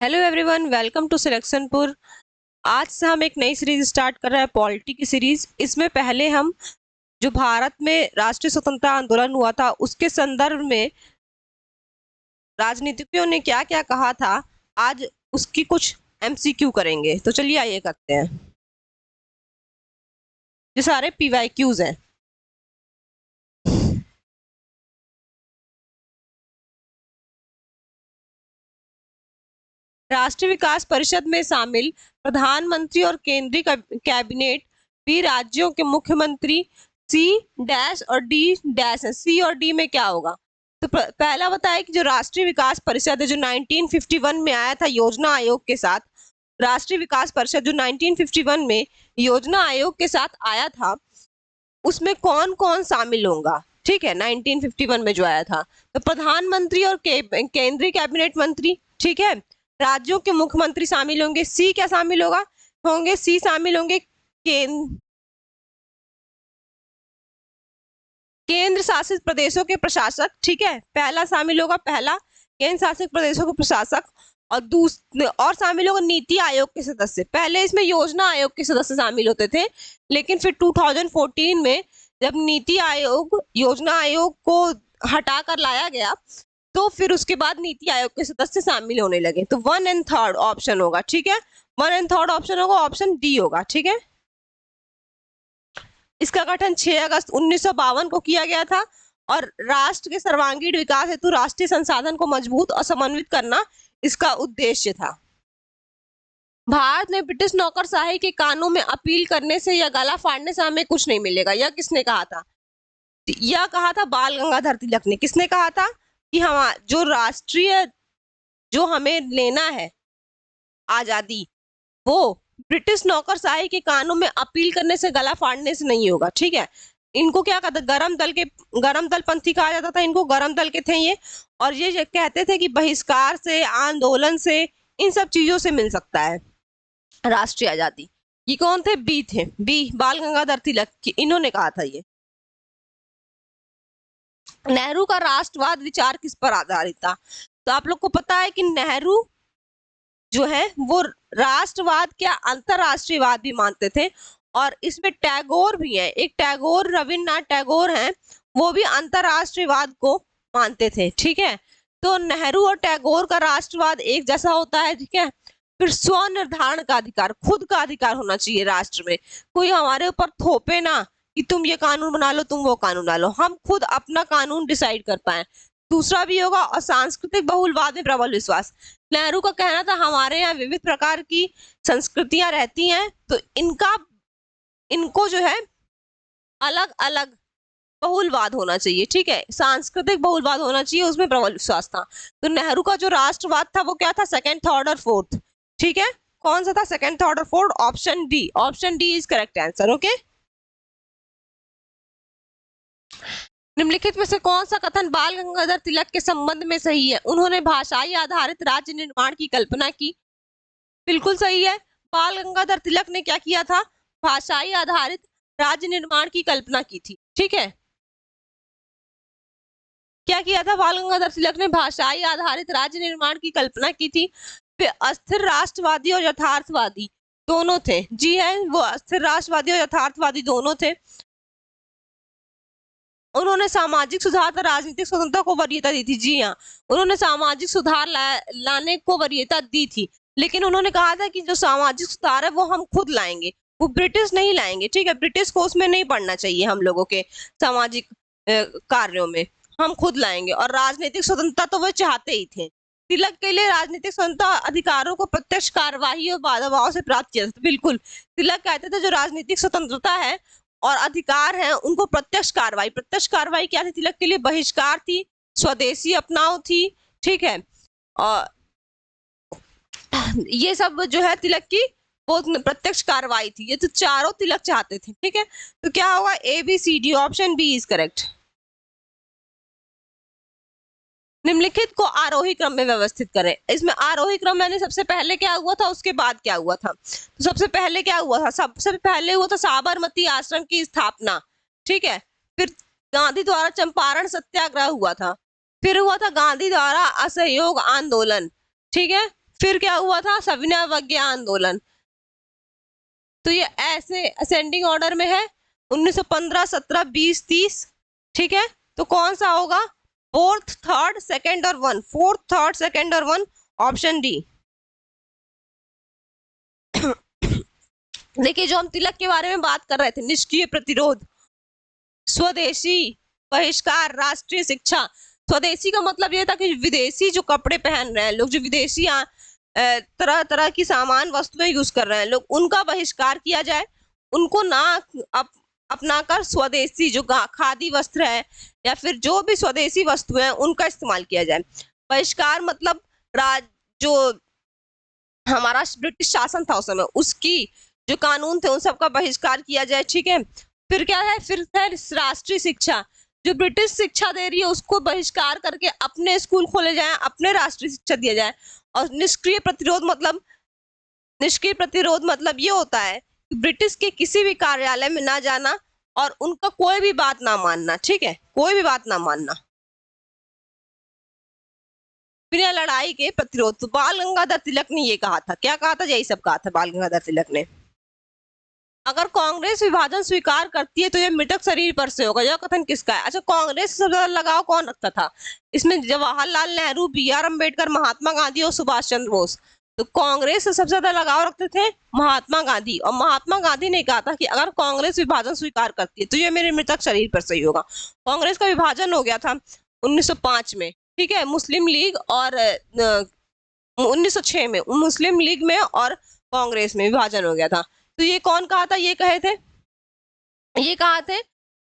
Hello everyone, welcome to सिलेक्शनपुर। आज से हम एक नई सीरीज स्टार्ट कर रहे हैं, पॉलिटी की सीरीज। इसमें पहले हम जो भारत में राष्ट्रीय स्वतंत्रता आंदोलन हुआ था उसके संदर्भ में राजनीतिज्ञों ने क्या क्या कहा था, आज उसकी कुछ एमसीक्यू करेंगे। तो चलिए आइए करते हैं। ये सारे पीवाईक्यूज हैं। राष्ट्रीय विकास परिषद में शामिल प्रधानमंत्री और केंद्रीय कैबिनेट भी राज्यों के मुख्यमंत्री सी डैश और डी डैश है। सी और डी में क्या होगा? तो पहला बताया कि जो राष्ट्रीय विकास परिषद है, जो 1951 में आया था योजना आयोग के साथ। राष्ट्रीय विकास परिषद जो 1951 में योजना आयोग के साथ आया था, उसमें कौन कौन शामिल होगा? ठीक है, 1951 में जो आया था। तो प्रधानमंत्री और केंद्रीय कैबिनेट मंत्री, ठीक है। राज्यों के मुख्यमंत्री शामिल होंगे। सी क्या शामिल होंगे? सी शामिल होंगे केंद्र शासित प्रदेशों के प्रशासक। ठीक है, पहला शामिल होगा, पहला केंद्र शासित प्रदेशों के प्रशासक। और शामिल होगा नीति आयोग के सदस्य। पहले इसमें योजना आयोग के सदस्य शामिल होते थे, लेकिन फिर 2014 में जब नीति आयोग योजना आयोग को हटाकर लाया गया, तो फिर उसके बाद नीति आयोग के सदस्य शामिल होने लगे। तो 1 और 3 ऑप्शन होगा। ठीक है, 1 और 3 ऑप्शन होगा, ऑप्शन डी होगा। ठीक है, इसका गठन 6 अगस्त 1952 को किया गया था और राष्ट्र के सर्वांगीण विकास हेतु राष्ट्रीय संसाधन को मजबूत और समन्वित करना इसका उद्देश्य था। भारत में ब्रिटिश नौकरशाही के कानून में अपील करने से या गला फाड़ने से हमें कुछ नहीं मिलेगा। यह किसने कहा था? यह कहा था बाल गंगाधर तिलक ने। किसने कहा था कि हम जो राष्ट्रीय जो हमें लेना है आजादी, वो ब्रिटिश नौकरशाही के कानून में अपील करने से गला फाड़ने से नहीं होगा। ठीक है, इनको क्या कहता? गरम दल पंथी कहा जाता था इनको। गरम दल के थे ये, और ये कहते थे कि बहिष्कार से, आंदोलन से, इन सब चीजों से मिल सकता है राष्ट्रीय आजादी। ये कौन थे? बी थे, बी बाल गंगाधर तिलक। इन्होंने कहा था ये। नेहरू का राष्ट्रवाद विचार किस पर आधारित था? तो आप लोग को पता है कि नेहरू जो है वो राष्ट्रवाद क्या अंतरराष्ट्रीयवाद भी मानते थे, और इसमें टैगोर भी है। एक टैगोर, रविन्द्रनाथ टैगोर हैं, वो भी अंतरराष्ट्रीयवाद को मानते थे। ठीक है, तो नेहरू और टैगोर का राष्ट्रवाद एक जैसा होता है। ठीक है, फिर स्वनिर्धारण का अधिकार, खुद का अधिकार होना चाहिए राष्ट्र में। कोई हमारे ऊपर थोपे ना कि तुम ये कानून बना लो, तुम वो कानून बना लो। हम खुद अपना कानून डिसाइड कर पाए। दूसरा भी होगा, और सांस्कृतिक बहुलवाद में प्रबल विश्वास। नेहरू का कहना था हमारे यहाँ विविध प्रकार की संस्कृतियां रहती हैं, तो इनको जो है अलग अलग बहुलवाद होना चाहिए। ठीक है, सांस्कृतिक बहुलवाद होना चाहिए, उसमें प्रबल विश्वास था। तो नेहरू का जो राष्ट्रवाद था वो क्या था? सेकंड, थर्ड और फोर्थ। ठीक है, कौन सा था? सेकंड, थर्ड और fourth. Option D, option D is correct answer. Okay, निम्नलिखित में से कौन सा कथन बाल गंगाधर तिलक के संबंध में सही है? उन्होंने भाषाई आधारित राज्य निर्माण की कल्पना की। बिल्कुल सही है। बाल गंगाधर तिलक ने क्या किया था? भाषाई आधारित राज्य निर्माण की कल्पना की थी। ठीक है, क्या किया था बाल गंगाधर तिलक ने? भाषाई आधारित राज्य निर्माण की कल्पना की थी। फिर अस्थिर राष्ट्रवादी और यथार्थवादी दोनों थे। जी है, वो अस्थिर राष्ट्रवादी और यथार्थवादी दोनों थे। उन्होंने सामाजिक सुधार तथा राजनीतिक स्वतंत्रता को वरीयता दी थी। जी हाँ, उन्होंने सामाजिक सुधार लाने को वरीयता दी थी, लेकिन उन्होंने कहा था कि जो सामाजिक सुधार है वो हम खुद लाएंगे, वो ब्रिटिश नहीं लाएंगे। ठीक है, ब्रिटिश को उसमें नहीं पढ़ना चाहिए हम लोगों के सामाजिक कार्यों में, हम खुद लाएंगे। और राजनीतिक स्वतंत्रता तो वो चाहते ही थे। तिलक के लिए राजनीतिक स्वतंत्रता अधिकारों को प्रत्यक्ष कार्यवाही और बाधाओं से प्राप्त किया था। बिल्कुल, तिलक कहते थे जो राजनीतिक स्वतंत्रता है और अधिकार हैं उनको प्रत्यक्ष कार्रवाई क्या थी तिलक के लिए? बहिष्कार थी, स्वदेशी अपनाओ थी। ठीक है, और ये सब जो है तिलक की वो प्रत्यक्ष कार्रवाई थी। ये तो चारों तिलक चाहते थे। ठीक है, तो क्या होगा? A B C D, option B is correct. निम्नलिखित को आरोही क्रम में व्यवस्थित करें। इसमें आरोही क्रम यानी सबसे पहले क्या हुआ था, उसके बाद क्या हुआ था। तो सबसे पहले क्या हुआ था? सबसे पहले हुआ था साबरमती आश्रम की स्थापना। ठीक है, फिर गांधी द्वारा चंपारण सत्याग्रह हुआ था, फिर हुआ था गांधी द्वारा असहयोग आंदोलन। ठीक है, फिर क्या हुआ था, सविनय अवज्ञा आंदोलन। तो ये ऐसे असेंडिंग ऑर्डर में है, 1915, 17, 20, 30। ठीक है, तो कौन सा होगा, फोर्थ, थर्ड, सेकंड और वन, फोर्थ, थर्ड, सेकंड और वन, ऑप्शन डी। देखिए, जो हम तिलक के बारे में बात कर रहे थे, निष्क्रिय प्रतिरोध, स्वदेशी, बहिष्कार, राष्ट्रीय शिक्षा। स्वदेशी का मतलब ये था कि विदेशी जो कपड़े पहन रहे हैं लोग, जो विदेशी तरह तरह की सामान वस्तुएं यूज कर रहे हैं लोग, उनका बहिष्कार किया जाए, उनको ना अपनाकर स्वदेशी जो खादी वस्त्र है या फिर जो भी स्वदेशी वस्तुएं हैं उनका इस्तेमाल किया जाए। बहिष्कार मतलब जो हमारा ब्रिटिश शासन था उस समय, उसकी जो कानून थे उन सबका बहिष्कार किया जाए। ठीक है, फिर क्या है, फिर है राष्ट्रीय शिक्षा, जो ब्रिटिश शिक्षा दे रही है उसको बहिष्कार करके अपने स्कूल खोले जाएं, अपने राष्ट्रीय शिक्षा दिया जाए। और निष्क्रिय प्रतिरोध मतलब ये होता है कि ब्रिटिश के किसी भी कार्यालय में ना जाना और उनका कोई भी बात ना मानना। ठीक है, कोई भी बात ना मानना, बिना लड़ाई के प्रतिरोध। तो बाल गंगाधर तिलक ने ये कहा था, क्या कहा था, यही सब कहा था बाल गंगाधर तिलक ने। अगर कांग्रेस विभाजन स्वीकार करती है तो यह मृतक शरीर पर से होगा, यह कथन किसका है। अच्छा, कांग्रेस से सबसे ज्यादा लगाव कौन रखता था, इसमें जवाहरलाल नेहरू, बी.आर. अम्बेडकर, महात्मा गांधी और सुभाष चंद्र बोस। तो कांग्रेस से सबसे ज्यादा लगाव रखते थे महात्मा गांधी, और महात्मा गांधी ने कहा था कि अगर कांग्रेस विभाजन स्वीकार करती है तो यह मेरे मृतक शरीर पर से ही होगा। कांग्रेस का विभाजन हो गया था 1905 में। ठीक है, मुस्लिम लीग और 1906 में मुस्लिम लीग में और कांग्रेस में विभाजन हो गया था। तो ये कौन कहा था, ये कहे थे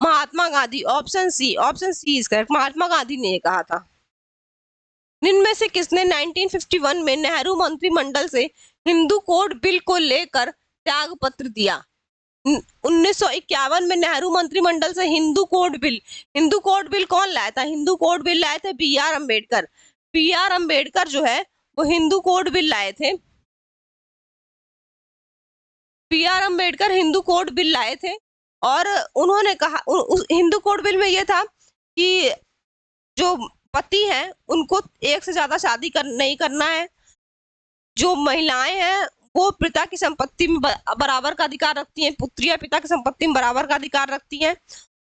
Mahatma Gandhi. Option C is correct, Mahatma Gandhi ने ये कहा था। इनमें से किसने 1951 में नेहरू मंत्रिमंडल से हिंदू कोड बिल को लेकर त्याग पत्र दिया। 1951 में नेहरू मंत्रिमंडल से हिंदू कोड बिल कौन लाया था, हिंदू कोड बिल लाए थे बी.आर. अम्बेडकर। बी.आर. अम्बेडकर जो है वो हिंदू कोड बिल लाए थे। बी.आर. अम्बेडकर हिंदू कोड बिल लाए थे और उन्होंने कहा, हिंदू कोड बिल में यह था कि जो पति हैं उनको एक से ज्यादा शादी नहीं करना है, जो महिलाएं हैं वो पिता की संपत्ति में बराबर का अधिकार रखती हैं, पुत्रियां पिता की संपत्ति में बराबर का अधिकार रखती हैं,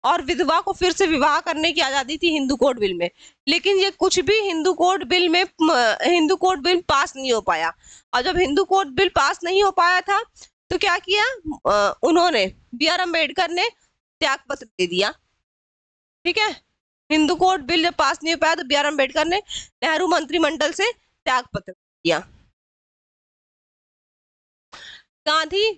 और विधवा को फिर से विवाह करने की आजादी थी हिंदू कोड बिल में। लेकिन ये कुछ भी हिंदू कोड बिल पास नहीं हो पाया। और जब हिंदू कोड बिल पास नहीं हो पाया था तो क्या किया, उन्होंने, बी.आर. अम्बेडकर ने त्याग पत्र दे दिया। ठीक है, हिंदू कोड बिल जब पास नहीं हो पाया तो बी.आर. अम्बेडकर ने नेहरू मंत्रिमंडल से त्याग पत्र दिया। गांधी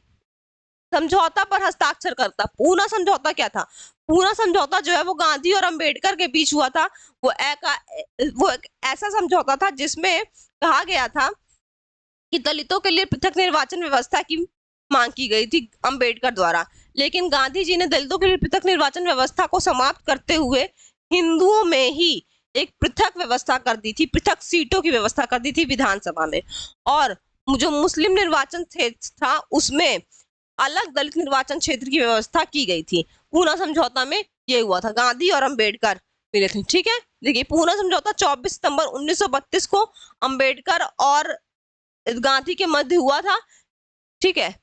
समझौता पर हस्ताक्षर करता। पूना समझौता क्या था, पूना समझौता जो है वो गांधी और अम्बेडकर के बीच हुआ था। वो एक ऐसा समझौता था जिसमें कहा गया था कि दलितों के लिए पृथक निर्वाचन व्यवस्था की मांग की गई थी अम्बेडकर द्वारा, लेकिन गांधी जी ने दलितों के लिए पृथक निर्वाचन व्यवस्था को समाप्त करते हुए हिंदुओं में ही एक पृथक व्यवस्था कर दी थी, पृथक सीटों की व्यवस्था कर दी थी विधानसभा में। और जो मुस्लिम निर्वाचन क्षेत्र था उसमें अलग दलित निर्वाचन क्षेत्र की व्यवस्था की गई थी। पूना समझौता में ये हुआ था, गांधी और अम्बेडकर मिले थे। ठीक है, देखिए पूना समझौता 24 सितंबर 1932 को अम्बेडकर और गांधी के मध्य हुआ था। ठीक है,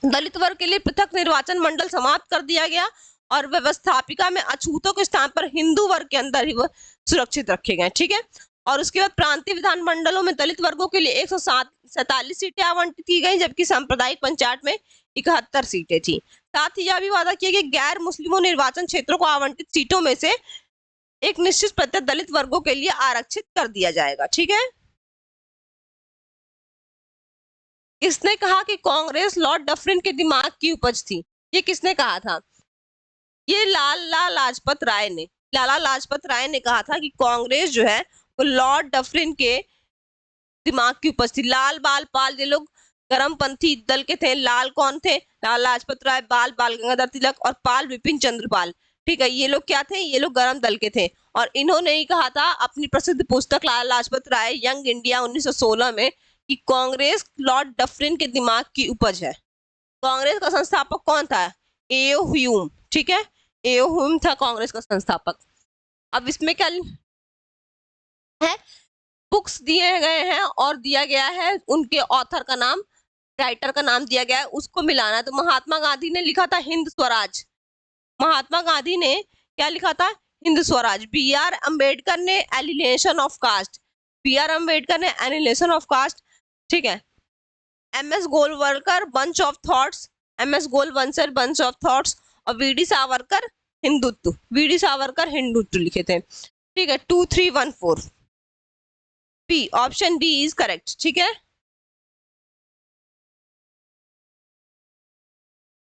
दलित वर्ग के लिए पृथक निर्वाचन मंडल समाप्त कर दिया गया और व्यवस्थापिका में अछूतों के स्थान पर हिंदू वर्ग के अंदर ही वह सुरक्षित रखे गए। ठीक है, और उसके बाद प्रांतीय विधान मंडलों में दलित वर्गों के लिए 147 सीटें आवंटित की गई, जबकि सांप्रदायिक पंचायत में 71 सीटें थी। साथ ही यह भी वादा किया कि गैर मुस्लिमों निर्वाचन क्षेत्रों को आवंटित सीटों में से एक निश्चित प्रतिशत दलित वर्गों के लिए आरक्षित कर दिया जाएगा। ठीक है, किसने कहा कि कांग्रेस लॉर्ड डफरिन के दिमाग की उपज थी, ये किसने कहा था, ये लाला लाजपत राय ने कहा था कि कांग्रेस जो है वो लॉर्ड डफरिन के दिमाग की उपज थी। लाल बाल पाल, ये लोग गरमपंथी दल के थे। लाल कौन थे, लाला लाजपत राय, बाल गंगाधर तिलक और पाल विपिन चंद्र पाल। ठीक है, ये लोग क्या थे, ये लोग गरम दल के थे। और इन्होंने ही कहा था अपनी प्रसिद्ध पुस्तक लाला लाजपत राय यंग इंडिया 1916 में कि कांग्रेस लॉर्ड डफरिन के दिमाग की उपज है। कांग्रेस का संस्थापक कौन था, एओ ह्यूम। ठीक है, एओ ह्यूम था कांग्रेस का संस्थापक। अब इसमें क्या है, बुक्स दिए गए हैं और दिया गया है उनके ऑथर का नाम, राइटर का नाम दिया गया है, उसको मिलाना है। तो महात्मा गांधी ने लिखा था हिंद स्वराज। महात्मा गांधी ने क्या लिखा था? हिंद स्वराज। बी आर अम्बेडकर ने annihilation of caste. B R Ambedkar ने एलिनेशन ऑफ कास्ट, ठीक है। M S Golwalkar bunch of thoughts, M S Golwalkar bunch of thoughts, और V D Savarkar Hindutva, V D Savarkar Hindutva लिखे थे, ठीक है। 2314 B, option B is correct, ठीक है।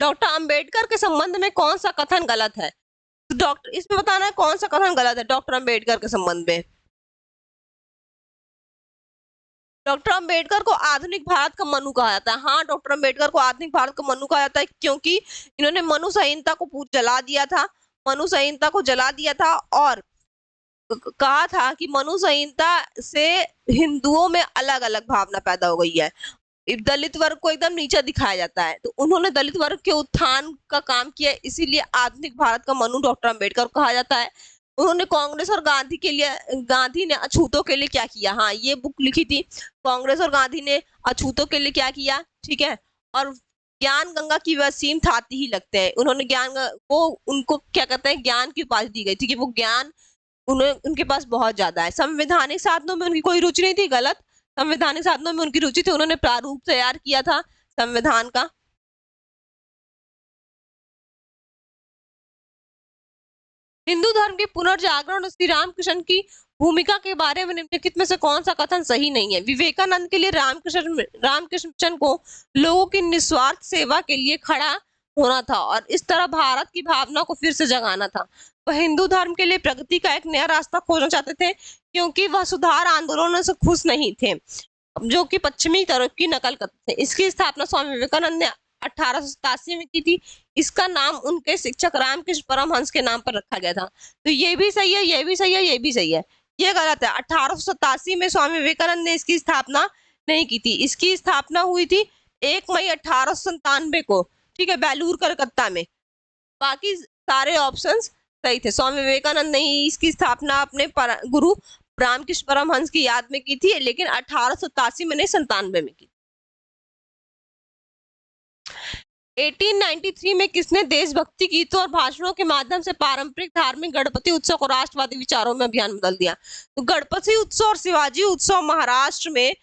डॉक्टर अंबेडकर के संबंध में कौन सा कथन गलत है? तो डॉक्टर, इसमें बताना है कौन सा कथन गलत है डॉक्टर अंबेडकर के संबंध में। डॉक्टर अंबेडकर को आधुनिक भारत का मनु कहा जाता है। हाँ, डॉक्टर अंबेडकर को आधुनिक भारत का मनु कहा जाता है क्योंकि इन्होंने मनु संहिता को जला दिया था, मनु संहिता को जला दिया था, और कहा था कि मनु संहिता से हिंदुओं में अलग अलग भावना पैदा हो गई है, दलित वर्ग को एकदम नीचा दिखाया जाता है। तो उन्होंने दलित वर्ग के उत्थान का काम किया, इसीलिए आधुनिक भारत का मनु डॉक्टर अंबेडकर को कहा जाता है। उन्होंने कांग्रेस और गांधी के लिए, गांधी ने अछूतों के लिए क्या किया, हाँ ये बुक लिखी थी, कांग्रेस और गांधी ने अछूतों के लिए क्या किया, ठीक है। और ज्ञान गंगा की वसीम थाती ही लगते हैं, उन्होंने ज्ञान को, उनको क्या कहते हैं, ज्ञान की उपाधि दी गई थी कि वो ज्ञान उन्हें, उनके पास बहुत ज्यादा है। संवैधानिक साधनों में उनकी कोई रुचि नहीं थी, गलत। संवैधानिक साधनों में उनकी रुचि थी, उन्होंने प्रारूप तैयार किया था संविधान का। हिंदू धर्म के पुनर्जागरण और श्री रामकृष्ण की भूमिका के बारे में निम्नलिखित में से कौन सा कथन सही नहीं है? विवेकानंद के लिए रामकृष्ण मिशन को लोगों की निस्वार्थ सेवा के लिए खड़ा होना था और इस तरह भारत की भावना को फिर से जगाना था। वह हिंदू धर्म के लिए प्रगति का एक नया रास्ता खोजना चाहते थे क्योंकि वह सुधार आंदोलनों से खुश नहीं थे जो कि पश्चिमी तरफ की नकल करते थे। इसकी स्थापना स्वामी विवेकानंद ने 1887 में की थी। इसका नाम उनके शिक्षक रामकृष्ण परमहंस के नाम पर रखा गया था। तो ये भी सही है, ये भी सही है, ये भी सही है, ये गलत है। 1887 में स्वामी विवेकानंद ने इसकी स्थापना नहीं की थी। इसकी स्थापना हुई थी 1 मई 1897 को, ठीक है, बेलूर कलकत्ता में। बाकी सारे ऑप्शंस सही थे। स्वामी विवेकानंद ने ही इसकी स्थापना अपने गुरु रामकृष्ण परमहंस की याद में की थी, लेकिन 1887 में नहीं, 97 में की। 1893 में किसने देशभक्ति गीतों और भाषणों के माध्यम से पारंपरिक धार्मिक गणपति उत्सव को राष्ट्रवादी विचारों में अभियान बदल दिया? तो गणपति उत्सव और शिवाजी उत्सव महाराष्ट्र में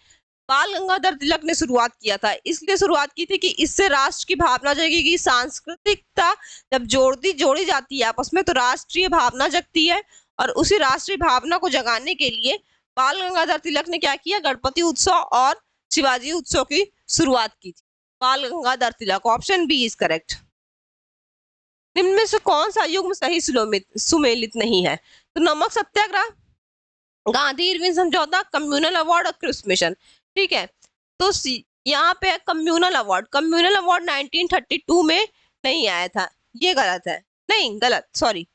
बाल गंगाधर तिलक ने शुरुआत किया था। इसलिए शुरुआत की थी कि इससे राष्ट्र की भावना जगेगी। सांस्कृतिकता जब जोड़ी जाती है आपस में तो राष्ट्रीय भावना जगती है, और उसी राष्ट्रीय भावना को जगाने के लिए बाल गंगाधर तिलक ने क्या किया, गणपति उत्सव और शिवाजी उत्सव की शुरुआत की थी। बाल गंगाधर तिलक, ऑप्शन बी इज करेक्ट। निम्न में से कौन सा युग्म सही सुमेलित नहीं है? तो नमक सत्याग्रह, गांधी इरविन समझौता, कम्युनल अवार्ड और क्रिप्स मिशन, ठीक है। तो यहाँ पे कम्युनल अवार्ड, कम्युनल अवार्ड 1932 में नहीं आया था, ये गलत है, नहीं गलत, सॉरी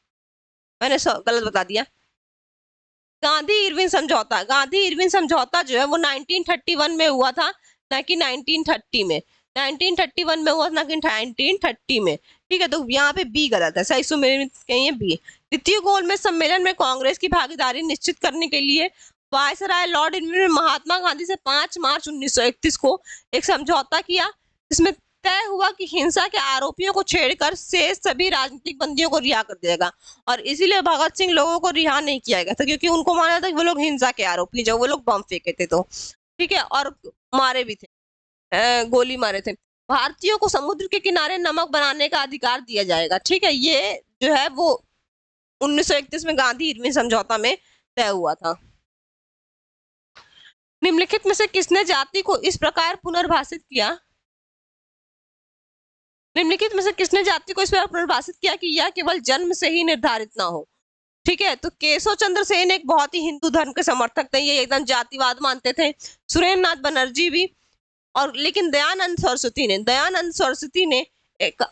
मैंने गलत बता दिया। गांधी इरविन समझौता, गांधी इरविन समझौता जो है वो 1931 में हुआ था, ना कि 1930 में। 1931 में हुआ ना कि 1930 में, ठीक है। तो यहाँ पे बी गलत है, सही सुमेलित कहिए बी। द्वितीय गोलमेज सम्मेलन में कांग्रेस की भागीदारी निश्चित करने के लिए वायसराय लॉर्ड इरविन ने महात्मा गांधी से 5 मार्च 1931 को एक समझौता किया, जिसमें तय हुआ कि हिंसा के आरोपियों को छेड़कर शेष सभी राजनीतिक बंदियों को रिहा कर दिएगा। और इसीलिए भगत सिंह लोगों को रिहा नहीं किया गया था, क्योंकि उनको माना था कि वो लोग हिंसा के आरोपी, जो वो लोग बम फेंके थे, तो ठीक है, और मारे भी थे, गोली मारे थे। भारतीयों को समुद्र के किनारे नमक बनाने का अधिकार दिया जाएगा, ठीक है। ये जो है वो 1931 में गांधी इरविन समझौता में तय हुआ था। निम्नलिखित में से किसने जाति को इस प्रकार पुनर्भाषित किया? निम्नलिखित में से किसने जाति को इस प्रकार पुनर्भाषित किया कि यह केवल जन्म से ही निर्धारित ना हो? ठीक है, तो केशव चंद्र सेन एक बहुत ही हिंदू धर्म के समर्थक थे, ये एकदम जातिवाद मानते थे। सुरेंद्र नाथ बनर्जी भी, और लेकिन दयानंद सरस्वती ने एक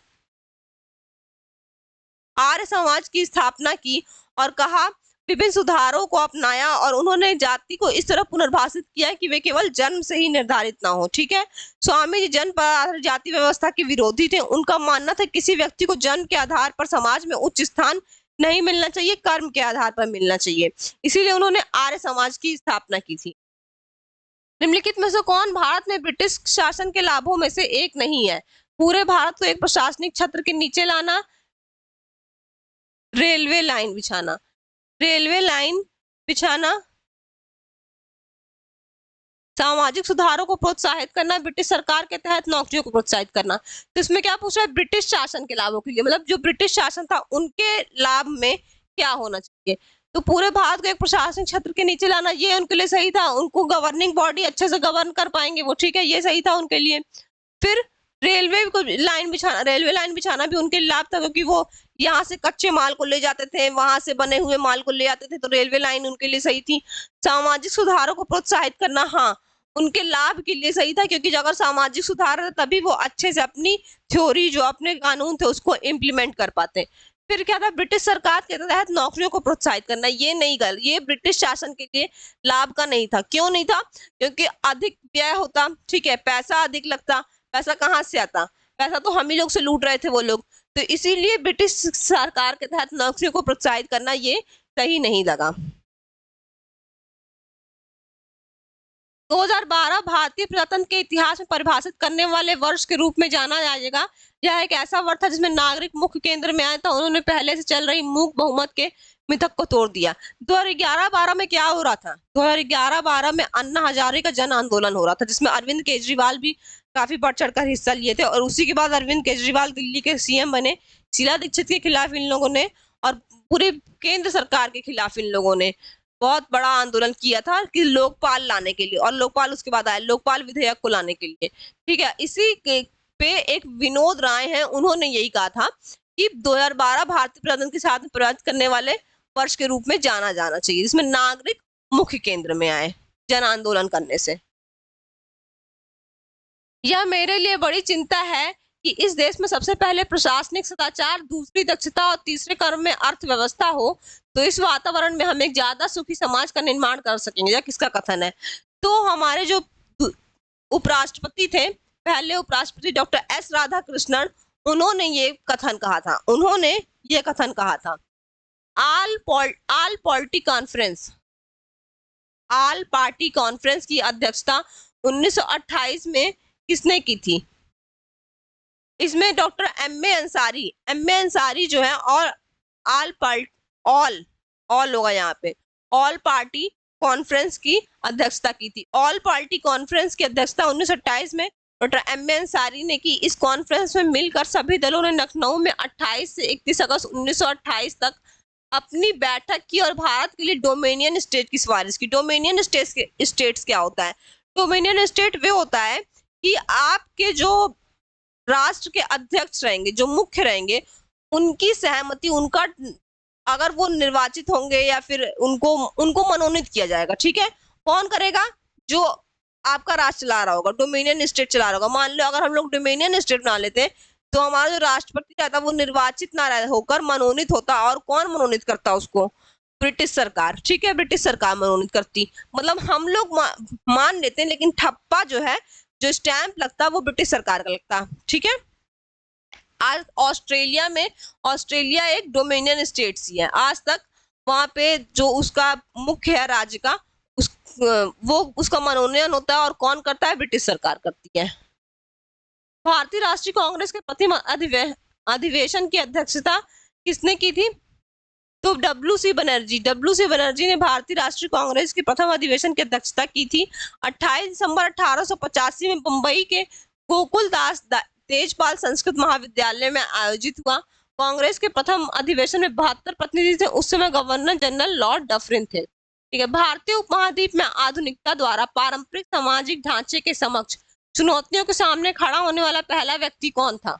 आर्य समाज की स्थापना की और कहा, विभिन्न सुधारों को अपनाया, और उन्होंने जाति को इस तरह पुनर्भाषित किया कि वे केवल जन्म से ही निर्धारित ना हो, ठीक है। स्वामी जी जन्म पर आधारित जाति व्यवस्था के विरोधी थे। उनका मानना था किसी व्यक्ति को जन्म के आधार पर समाज में उच्च स्थान नहीं मिलना चाहिए, कर्म के आधार पर मिलना चाहिए। इसीलिए उन्होंने आर्य समाज की स्थापना की थी। निम्नलिखित में से कौन भारत में ब्रिटिश शासन के लाभों में से एक नहीं है? पूरे भारत को एक प्रशासनिक छत्र के नीचे लाना, रेलवे लाइन बिछाना, रेलवे लाइन बिछाना, सामाजिक सुधारों को प्रोत्साहित करना, ब्रिटिश सरकार के तहत नौकरियों को प्रोत्साहित करना। तो इसमें क्या पूछ रहा है? ब्रिटिश शासन के लाभों के लिए, मतलब जो ब्रिटिश शासन था उनके लाभ में क्या होना चाहिए। तो पूरे भारत को एक प्रशासनिक क्षेत्र के नीचे लाना, ये उनके लिए सही था, उनको गवर्निंग बॉडी अच्छे से गवर्न कर पाएंगे वो, ठीक है, ये सही था उनके लिए। फिर रेलवे को लाइन बिछाना, रेलवे लाइन बिछाना भी उनके लाभ था, क्योंकि वो यहाँ से कच्चे माल को ले जाते थे, वहां से बने हुए माल को ले आते थे, तो रेलवे लाइन उनके लिए सही थी। सामाजिक सुधारों को प्रोत्साहित करना, हाँ, उनके लाभ के लिए सही था, क्योंकि अगर सामाजिक सुधार है तभी वो अच्छे से अपनी थ्योरी, जो अपने कानून थे, उसको इम्प्लीमेंट कर पाते। फिर क्या था? ब्रिटिश सरकार के तहत नौकरियों को प्रोत्साहित करना, ये नहीं कर, ये ब्रिटिश शासन के लिए लाभ का नहीं था। क्यों नहीं था? क्योंकि अधिक व्यय होता, ठीक है, पैसा अधिक लगता, पैसा कहाँ से आता? पैसा तो हम ही लोग से लूट रहे थे वो लोग, तो इसीलिए ब्रिटिश सरकार के तहत नौकरियों को प्रोत्साहित करना ये सही नहीं लगा। 2012 भारतीय प्रजातंत्र के इतिहास में परिभाषित करने वाले वर्ष के रूप में जाना जाएगा। यह एक ऐसा वर्ष था जिसमें नागरिक मुख्य केंद्र में आया था, उन्होंने पहले से चल रही मूक बहुमत के मिथक को तोड़ दिया। 2011-12 में क्या हो रहा था? 2011-12 में अन्ना हजारे का जन आंदोलन हो रहा था, जिसमें अरविंद केजरीवाल भी काफी बढ़ चढ़कर हिस्सा लिए थे, और उसी के बाद अरविंद केजरीवाल दिल्ली के सीएम बने। शीला दीक्षित के खिलाफ इन लोगों ने, और पूरे केंद्र सरकार के खिलाफ इन लोगों ने बहुत बड़ा आंदोलन किया था कि लोकपाल लाने के लिए, और लोकपाल उसके बाद आया, लोकपाल विधेयक को लाने के लिए, ठीक है। इसी के पे एक विनोद राय हैं, उन्होंने यही कहा था कि 2012 भारतीय प्रजातंत्र के साथ प्रयास करने वाले वर्ष के रूप में जाना जाना चाहिए, जिसमें नागरिक मुख्य केंद्र में आए जन आंदोलन करने से। यह मेरे लिए बड़ी चिंता है कि इस देश में सबसे पहले प्रशासनिक सदाचार, दूसरी दक्षता और तीसरे क्रम में अर्थव्यवस्था हो, तो इस वातावरण में हम एक ज्यादा सुखी समाज का निर्माण कर सकेंगे। यह किसका कथन है? तो हमारे जो उपराष्ट्रपति थे, पहले उपराष्ट्रपति डॉक्टर एस राधाकृष्णन, उन्होंने ये कथन कहा था, उन्होंने ये कथन कहा था। आल पार्टी कॉन्फ्रेंस, आल पार्टी कॉन्फ्रेंस की अध्यक्षता 1928 में किसने की थी? इसमें डॉक्टर एम ए अंसारी जो है, और ऑल होगा यहाँ पे, ऑल पार्टी कॉन्फ्रेंस की अध्यक्षता की थी। ऑल पार्टी कॉन्फ्रेंस की अध्यक्षता 1928 में डॉक्टर एम ए अंसारी ने की। इस कॉन्फ्रेंस में मिलकर सभी दलों ने लखनऊ में 28 से 31 अगस्त 1928 तक अपनी बैठक की और भारत के लिए डोमिनियन स्टेट की सिफारिश की। डोमिनियन स्टेट्स क्या होता है? डोमिनियन स्टेट वे होता है कि आपके जो राष्ट्र के अध्यक्ष रहेंगे, जो मुख्य रहेंगे, उनकी सहमति, उनका, अगर वो निर्वाचित होंगे या फिर उनको मनोनीत किया जाएगा, ठीक है। कौन करेगा? जो आपका राष्ट्र चला रहा होगा, डोमिनियन स्टेट चला रहा होगा। मान लो अगर हम लोग डोमिनियन स्टेट बना लेते, तो हमारा जो राष्ट्रपति रहता वो निर्वाचित ना होकर मनोनीत होता, और कौन मनोनीत करता उसको? ब्रिटिश सरकार, ठीक है, ब्रिटिश सरकार मनोनीत करती। मतलब हम लोग मान लेते हैं, लेकिन ठप्पा जो है, जो स्टैंप लगता है, वो ब्रिटिश सरकार का लगता, ठीक है। आज ऑस्ट्रेलिया एक डोमिनियन स्टेट ही है। आज तक वहां पे जो उसका मुख्य है राज्य का, वो उसका मनोनयन होता है, और कौन करता है? ब्रिटिश सरकार करती है। भारतीय राष्ट्रीय कांग्रेस के प्रथम अधिवेशन की अध्यक्षता किसने की थी? तो डब्ल्यू सी बनर्जी ने भारतीय राष्ट्रीय कांग्रेस के प्रथम अधिवेशन की अध्यक्षता की थी। 28 दिसंबर 1885 में मुंबई के गोकुलदास तेजपाल संस्कृत महाविद्यालय में आयोजित हुआ। कांग्रेस के प्रथम अधिवेशन में 72 प्रतिनिधि थे। उस समय गवर्नर जनरल लॉर्ड डफरिन थे, ठीक है। भारतीय उपमहाद्वीप में आधुनिकता द्वारा पारंपरिक सामाजिक ढांचे के समक्ष चुनौतियों के सामने खड़ा होने वाला पहला व्यक्ति कौन था?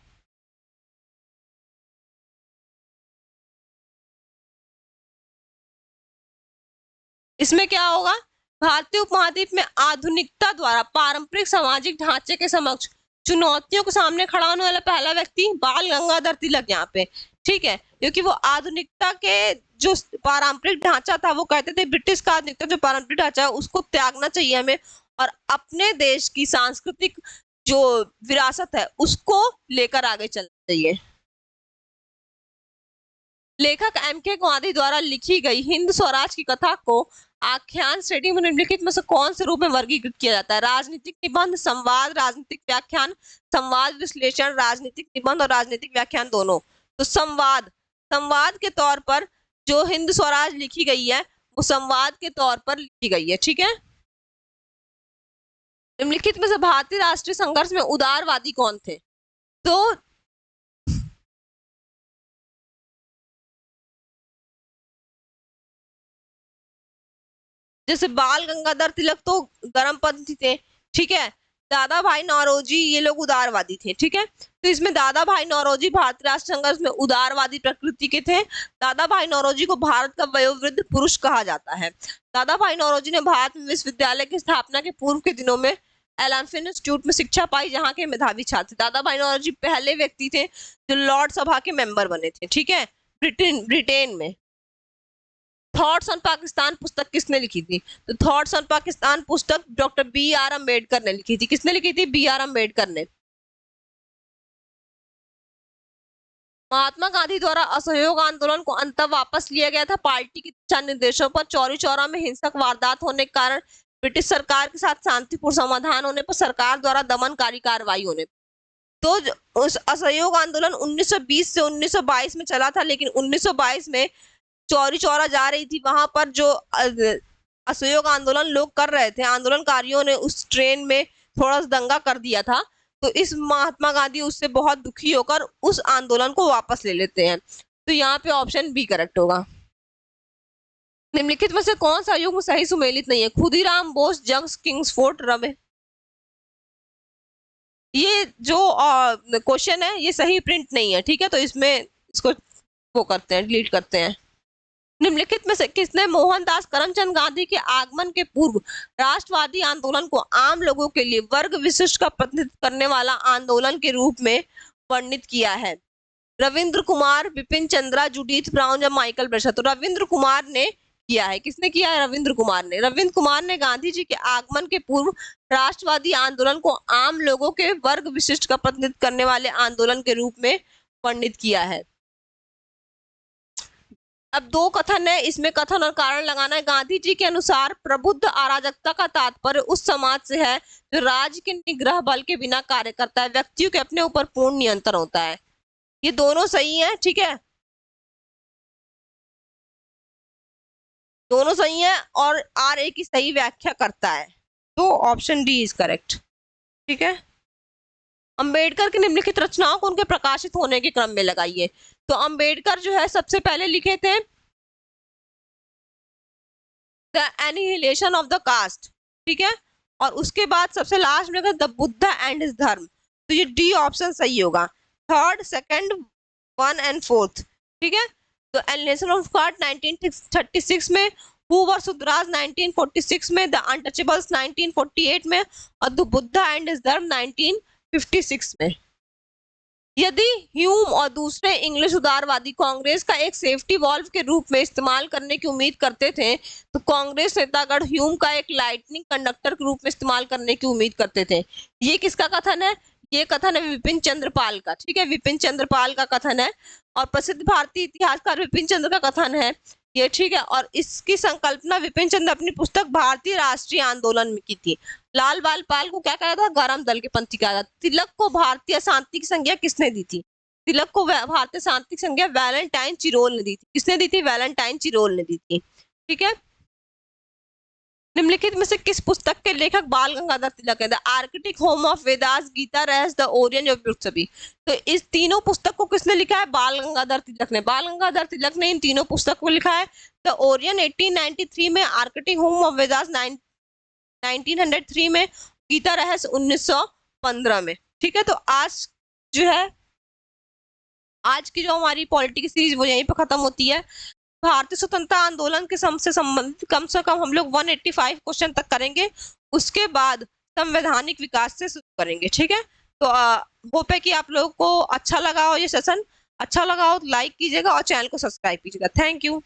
इसमें क्या होगा? भारतीय उपमहाद्वीप में आधुनिकता द्वारा पारंपरिक सामाजिक ढांचे के समक्ष चुनौतियों के सामने खड़ा होने वाला पहला व्यक्ति बाल गंगाधर तिलक यहाँ पे, ठीक है। क्योंकि वो आधुनिकता के जो पारंपरिक ढांचा था, वो कहते थे ब्रिटिश का आधुनिकता जो पारंपरिक ढांचा है उसको त्यागना चाहिए हमें, और अपने देश की सांस्कृतिक जो विरासत है उसको लेकर आगे चलना चाहिए। लेखक M.K. गांधी द्वारा लिखी गई हिंद स्वराज की कथा को आख्यान श्रेणी में निम्नलिखित में से कौन से रूप में वर्गीकृत किया जाता है? राजनीतिक निबंध, संवाद, राजनीतिक व्याख्यान, संवाद विश्लेषण, राजनीतिक निबंध और राजनीतिक व्याख्यान दोनों। तो संवाद, संवाद के तौर पर जो हिंद स्वराज लिखी गई है वो संवाद के तौर पर लिखी गई है। ठीक है। निम्नलिखित में से भारतीय राष्ट्रीय संघर्ष में उदारवादी कौन थे? तो जैसे बाल गंगाधर तिलक तो धर्मपंथी थे। ठीक है। दादा भाई नौरोजी ये लोग उदारवादी थे। ठीक है। तो इसमें दादा भाई नौरोजी भारतीय राष्ट्रीय संघर्ष में उदारवादी प्रकृति के थे। दादा भाई नौरोजी को भारत का वयोवृद्ध पुरुष कहा जाता है। दादा भाई नौरोजी ने भारत में विश्वविद्यालय की स्थापना के पूर्व के दिनों में एलम्फिन इंस्टीट्यूट में शिक्षा पाई, जहाँ के मेधावी छात्र। दादा भाई नौरोजी पहले व्यक्ति थे जो लॉर्ड सभा के मेंबर बने थे। ठीक है। ब्रिटेन में। थॉट्स ऑन पाकिस्तान पुस्तक किसने लिखी थी? तो थॉट्स ऑन पाकिस्तान पुस्तक डॉक्टर B.R. अम्बेडकर ने लिखी थी। किसने लिखी थी? B.R. अम्बेडकर ने। महात्मा गांधी द्वारा असहयोग आंदोलन को अंततः वापस लिया गया था पार्टी के दिशा निर्देशों पर। चौरी चौरा में हिंसक वारदात होने के कारण ब्रिटिश सरकार के साथ शांतिपूर्ण समाधान होने पर सरकार द्वारा दमनकारी कार्रवाई होने तो उस असहयोग आंदोलन 1920 से 1922 में चला था, लेकिन 1922 में चौरी चौरा जा रही थी, वहां पर जो असहयोग आंदोलन लोग कर रहे थे, आंदोलनकारियों ने उस ट्रेन में थोड़ा सा दंगा कर दिया था। तो इस महात्मा गांधी उससे बहुत दुखी होकर उस आंदोलन को वापस ले लेते हैं। तो यहाँ पे ऑप्शन बी करेक्ट होगा। निम्नलिखित में से कौन सा युग्म सही सुमेलित नहीं है? खुदीराम बोस, जंग, किंग्सफोर्ड, रमे। ये जो क्वेश्चन है ये सही प्रिंट नहीं है। ठीक है। तो इसमें इसको वो करते हैं, डिलीट करते हैं। निम्नलिखित में से किसने मोहनदास करमचंद गांधी के आगमन के पूर्व राष्ट्रवादी आंदोलन को आम लोगों के लिए वर्ग विशिष्ट का प्रतिनिधित्व करने वाला आंदोलन के रूप में वर्णित किया है? रविंद्र कुमार, बिपिन चंद्रा, जूडिथ ब्राउन या माइकल ब्रशर। तो रविंद्र कुमार ने किया है। किसने किया है? रविंद्र कुमार ने। रविंद्र कुमार ने गांधी जी के आगमन के पूर्व राष्ट्रवादी आंदोलन को आम लोगों के वर्ग विशिष्ट का प्रतिनिधित्व करने वाले आंदोलन के रूप में वर्णित किया है। अब दो कथन है, इसमें कथन और कारण लगाना है। गांधी जी के अनुसार प्रबुद्ध अराजकता का तात्पर्य उस समाज से है जो राज्य के निग्रह बल के बिना कार्य करता है, व्यक्तियों के अपने ऊपर पूर्ण नियंत्रण होता है। ये दोनों सही है। ठीक है। दोनों सही है और RA की सही व्याख्या करता है। तो ऑप्शन डी इज करेक्ट। ठीक है। अंबेडकर की निम्नलिखित रचनाओं को उनके प्रकाशित होने के क्रम में लगाइए। तो अंबेडकर जो है सबसे पहले लिखे थे the annihilation of the caste. ठीक है। और उसके बाद सबसे लास्ट में द बुद्ध एंड हिज धर्म। तो ये डी ऑप्शन सही होगा। Third, second, 1 and 4। ठीक है। तो एनिहिलेशन ऑफ कास्ट 1936 में, हु वर सुधराज 1946 में, द अनटचेबल्स 1948 में और द बुद्ध एंड हिज धर्म 1956 में। यदि ह्यूम और दूसरे इंग्लिश उदारवादी कांग्रेस का एक सेफ्टी वॉल्व के रूप में इस्तेमाल करने की उम्मीद करते थे, तो कांग्रेस नेतागण ह्यूम का एक लाइटनिंग कंडक्टर के रूप में इस्तेमाल करने की उम्मीद करते थे। ये किसका कथन है? ये कथन है विपिन चंद्रपाल का। ठीक है। विपिन चंद्रपाल का कथन है और प्रसिद्ध भारतीय इतिहासकार विपिन चंद्र का कथन है ये। ठीक है। और इसकी संकल्पना विपिन चंद्र अपनी पुस्तक भारतीय राष्ट्रीय आंदोलन में की थी। लाल बाल पाल को क्या कहा था? गरम दल के पंथी कहा था। तिलक को भारतीय शांति की संज्ञा किसने दी थी? तिलक को भारतीय शांति की संज्ञा वैलेंटाइन चिरोल ने दी थी। किसने दी थी? वैलेंटाइन चिरोल ने दी थी। ठीक है। निम्नलिखित में से किस पुस्तक के लेखक बाल गंगाधर तिलक है? The Arctic home of Vedas, Gita Rahasya, the Orion of सभी। तो इस तीनों पुस्तक को किसने लिखा है? बाल गंगाधर तिलक ने। बाल गंगाधर तिलक ने इन तीनों पुस्तक को लिखा है। द ओरियन 1893 में, आर्किटिक होम ऑफ वेदास 1903 में, गीता रहस्य 1915 में। ठीक है। तो आज जो है आज की जो हमारी पॉलिटी की सीरीज वो यहीं पर खत्म होती है। भारतीय स्वतंत्रता आंदोलन के से संबंधित कम से कम हम लोग 185 क्वेश्चन तक करेंगे। उसके बाद संवैधानिक विकास से शुरू करेंगे। ठीक है। तो होप है कि आप लोगों को अच्छा लगा हो ये सेशन। अच्छा लगा हो तो लाइक कीजिएगा और चैनल को सब्सक्राइब कीजिएगा। Thank you.